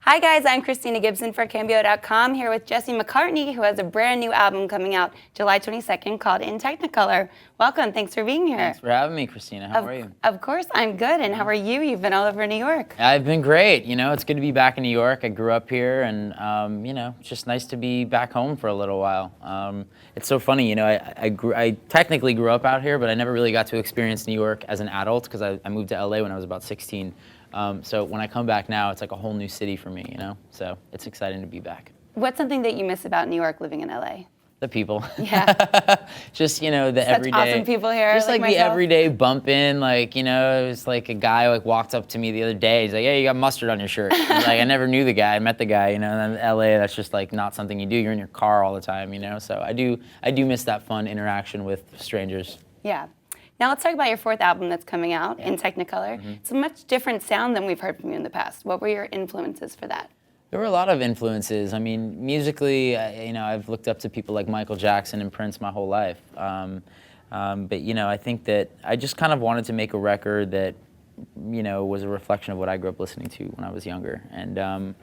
Hi guys, I'm Christina Gibson for Cambio.com here with Jesse McCartney, who has a brand new album coming out July 22nd called In Technicolor. Welcome, thanks for being here. Thanks for having me, Christina. How are you? Of course, I'm good. And how are you? You've been all over New York. I've been great. You know, it's good to be back in New York. I grew up here, and you know, it's just nice to be back home for a little while. It's so funny, you know, I technically grew up out here, but I never really got to experience New York as an adult because I moved to LA when I was about 16. So when I come back now, it's like a whole new city for me, you know? So it's exciting to be back. What's something that you miss about New York living in LA? The people. Yeah. Just, you know, the Such everyday. awesome people here. Just like the myself. everyday bump in, like, you know, it was like a guy like walked up to me the other day. He's like, "Hey, you got mustard on your shirt." Like, I never knew the guy. I met the guy, you know, and in LA, that's just like not something you do. You're in your car all the time, you know? So I do miss that fun interaction with strangers. Yeah. Now let's talk about your fourth album that's coming out, In Technicolor. Mm-hmm. It's a much different sound than we've heard from you in the past. What were your influences for that? There were a lot of influences. I mean, musically, you know, I've looked up to people like Michael Jackson and Prince my whole life. But, you know, I think that I just kind of wanted to make a record that, you know, was a reflection of what I grew up listening to when I was younger. And a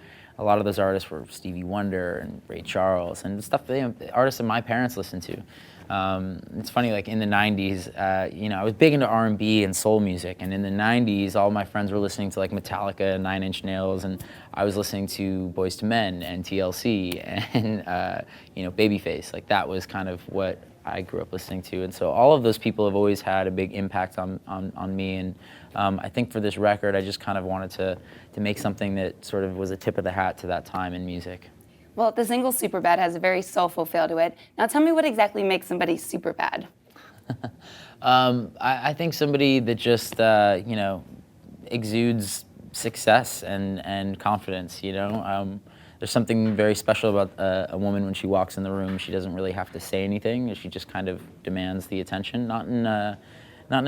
lot of those artists were Stevie Wonder and Ray Charles and stuff, you know, artists that my parents listened to. It's funny, like in the 90s, you know, I was big into R&B and soul music, and in the 90s, all my friends were listening to like Metallica and Nine Inch Nails, and I was listening to Boyz II Men and TLC and, you know, Babyface. Like that was kind of what I grew up listening to, and so all of those people have always had a big impact on me, and I think for this record, I just kind of wanted to make something that sort of was a tip of the hat to that time in music. Well, the single Superbad has a very soulful feel to it. Now tell me what exactly makes somebody super bad. I think somebody that just, you know, exudes success and confidence, you know. There's something very special about a woman when she walks in the room. She doesn't really have to say anything. She just kind of demands the attention, not in a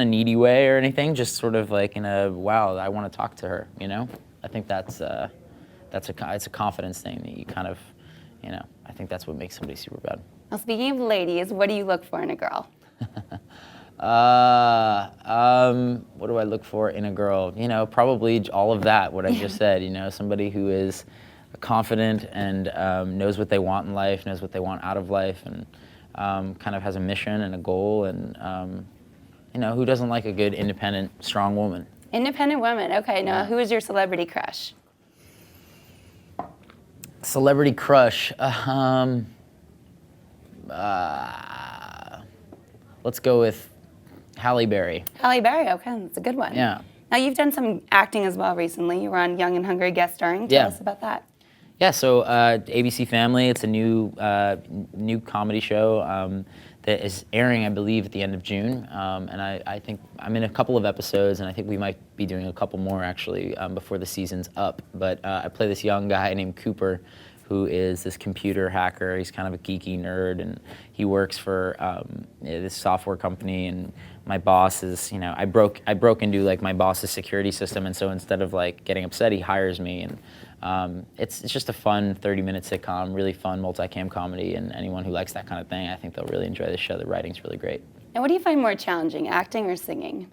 needy way or anything, just sort of like in a, wow, I want to talk to her, you know. I think it's a confidence thing that you kind of, you know, I think that's what makes somebody super bad. Now, speaking of ladies, what do you look for in a girl? What do I look for in a girl? You know, probably all of that, what I just said, you know, somebody who is confident and knows what they want in life, knows what they want out of life, and kind of has a mission and a goal, and, you know, who doesn't like a good, independent, strong woman? Independent woman, okay. Now, who is your celebrity crush? Celebrity crush. Let's go with Halle Berry. Halle Berry, okay, that's a good one. Yeah. Now you've done some acting as well recently. You were on Young and Hungry guest starring. Tell us about that. Yeah, so ABC Family, it's a new comedy show that is airing, I believe, at the end of June. And I think I'm in a couple of episodes, and I think we might be doing a couple more actually before the season's up. But I play this young guy named Cooper, who is this computer hacker. He's kind of a geeky nerd, and he works for this software company. And my boss is, you know, I broke into like my boss's security system, and so instead of like getting upset, he hires me. And it's just a fun 30-minute sitcom, really fun multicam comedy, and anyone who likes that kind of thing, I think they'll really enjoy the show. The writing's really great. And what do you find more challenging, acting or singing?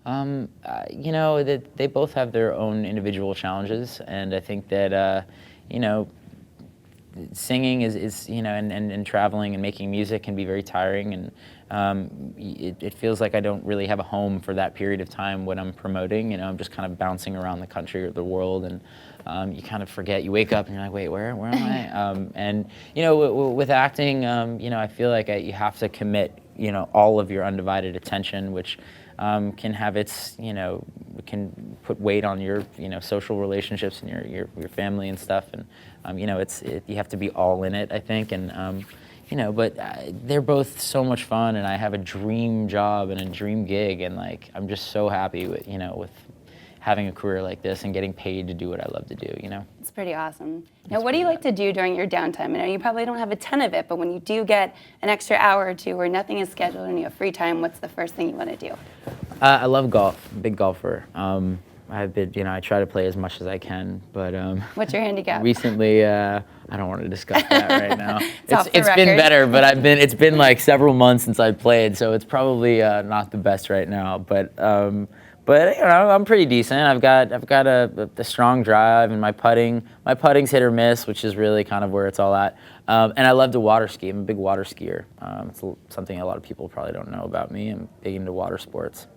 You know, they both have their own individual challenges, and I think that, you know, singing is you know, and traveling and making music can be very tiring, and it feels like I don't really have a home for that period of time when I'm promoting. You know, I'm just kind of bouncing around the country or the world, and you kind of forget. You wake up and you're like, wait, where am I? And you know, with acting, you know, I feel like you have to commit, you know, all of your undivided attention, which can have its, you know, can put weight on your, you know, social relationships and your family and stuff, and you know, you have to be all in it, I think, and you know, but they're both so much fun, and I have a dream job and a dream gig, and like I'm just so happy with, you know, with having a career like this and getting paid to do what I love to do, you know? It's pretty awesome. Now, what do you like to do during your downtime? I know you probably don't have a ton of it, but when you do get an extra hour or two where nothing is scheduled and you have free time, what's the first thing you want to do? I love golf. I'm a big golfer. I've been, you know, I try to play as much as I can, but what's your handicap? Recently, I don't want to discuss that right now. It's been better, but it's been like several months since I've played, so it's probably not the best right now. But But you know, I'm pretty decent. I've got a strong drive, and my putting's hit or miss, which is really kind of where it's all at. And I love to water ski. I'm a big water skier. It's something a lot of people probably don't know about me. I'm big into water sports.